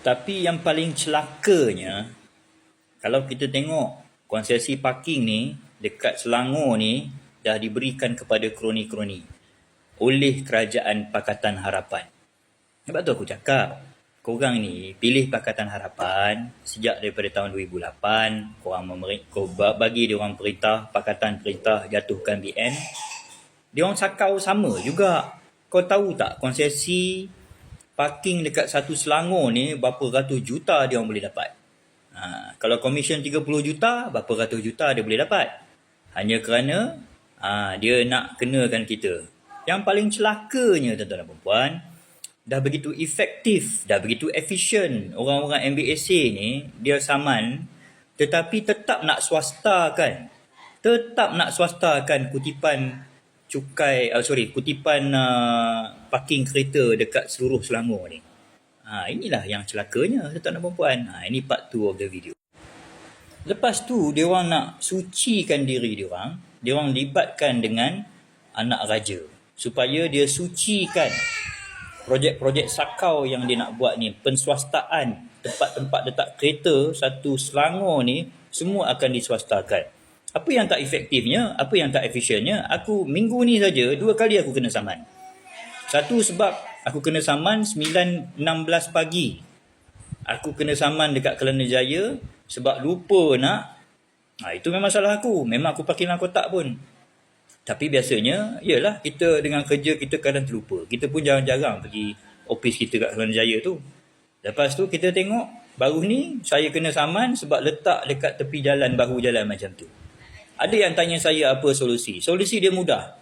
Tapi yang paling celakanya, kalau kita tengok konsesi parking ni dekat Selangor ni dah diberikan kepada kroni-kroni oleh Kerajaan Pakatan Harapan. Sebab tu aku cakap, korang ni pilih Pakatan Harapan sejak daripada tahun 2008, kau bagi dia orang perintah, Pakatan Perintah jatuhkan BN. Dia orang sakau sama juga. Kau tahu tak konsesi parking dekat satu Selangor ni berapa ratus juta dia orang boleh dapat? Kalau komisen 30 juta, berapa ratus juta dia boleh dapat? Hanya kerana dia nak kenakan kita. Yang paling celakanya, tuan-tuan dan puan, dah begitu efektif, dah begitu efisien orang-orang MBSA ni, dia saman, tetapi tetap nak swastakan. Tetap nak swastakan kutipan parking kereta dekat seluruh Selangor ni. Inilah yang celakanya, tuan-tuan dan puan. Ini part 2 of the video. Lepas tu, dia orang nak sucikan diri dia orang libatkan dengan anak raja supaya dia sucikan projek-projek sakau yang dia nak buat ni, penswastaan tempat-tempat letak kereta satu Selangor ni semua akan diswastakan. Apa yang tak efektifnya, apa yang tak efisiennya, aku minggu ni saja 2 kali aku kena saman. Satu sebab aku kena saman 9.16 pagi. Aku kena saman dekat Kelana Jaya sebab lupa nak. Itu memang salah aku. Memang aku parking dalam kotak pun. Tapi biasanya, yalah, kita dengan kerja kita kadang terlupa. Kita pun jarang-jarang pergi office kita kat Kelana Jaya tu. Lepas tu kita tengok, baru ni saya kena saman sebab letak dekat tepi jalan, bahu jalan macam tu. Ada yang tanya saya apa solusi. Solusi dia mudah.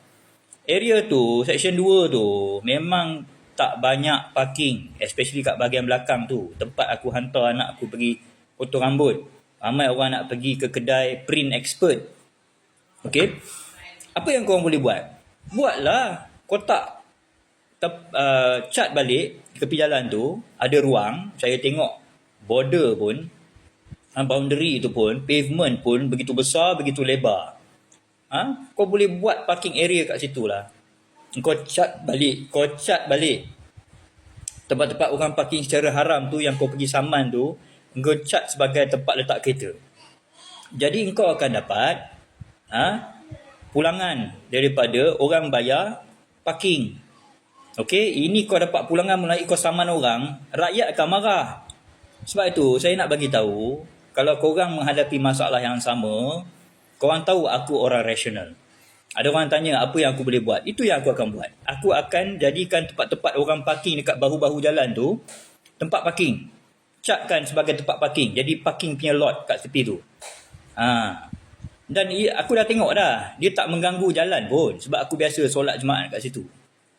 Area tu, section 2 tu, memang tak banyak parking. Especially kat bahagian belakang tu. Tempat aku hantar anak aku pergi potong rambut. Ramai orang nak pergi ke kedai print expert. Okay? Apa yang korang boleh buat? Buatlah kotak cat balik tepi jalan tu. Ada ruang. Saya tengok border pun, boundary tu pun, pavement pun begitu besar, begitu lebar. Kau boleh buat parking area kat situ lah. Kau cat balik tempat-tempat orang parking secara haram tu yang kau pergi saman tu, kau cat sebagai tempat letak kereta. Jadi kau akan dapat pulangan daripada orang bayar parking. Okey, ini kau dapat pulangan melalui kau saman orang, rakyat akan marah. Sebab itu saya nak bagi tahu, kalau korang menghadapi masalah yang sama, korang tahu aku orang rasional. Ada orang tanya apa yang aku boleh buat. Itu yang aku akan buat. Aku akan jadikan tempat-tempat orang parking dekat bahu-bahu jalan tu tempat parking. Catkan sebagai tempat parking. Jadi parking punya lot kat tepi tu. Dan aku dah tengok dah. Dia tak mengganggu jalan pun. Sebab aku biasa solat Jumaat kat situ.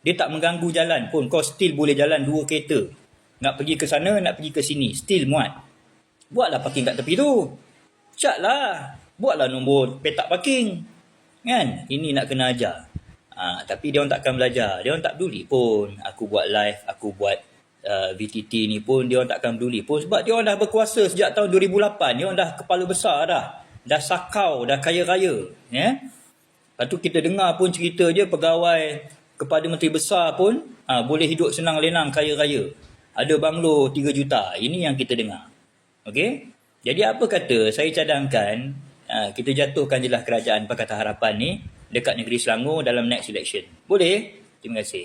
Dia tak mengganggu jalan pun. Kau still boleh jalan 2 kereta. Nak pergi ke sana, nak pergi ke sini. Still muat. Buatlah parking kat tepi tu. Catlah. Buatlah nombor petak parking. Kan? Ini nak kena ajar. Tapi dia orang takkan belajar. Dia orang tak peduli pun. Aku buat live, aku buat VTT ni pun, dia orang takkan peduli pun. Sebab dia orang dah berkuasa sejak tahun 2008. Dia orang dah kepala besar dah. Dah sakau, dah kaya raya. Lepas tu kita dengar pun cerita je pegawai kepada menteri besar pun boleh hidup senang lenang kaya raya. Ada banglo 3 juta. Ini yang kita dengar. Okey? Jadi apa kata saya cadangkan kita jatuhkan je lah Kerajaan Pakatan Harapan ni dekat negeri Selangor dalam next election. Boleh? Terima kasih.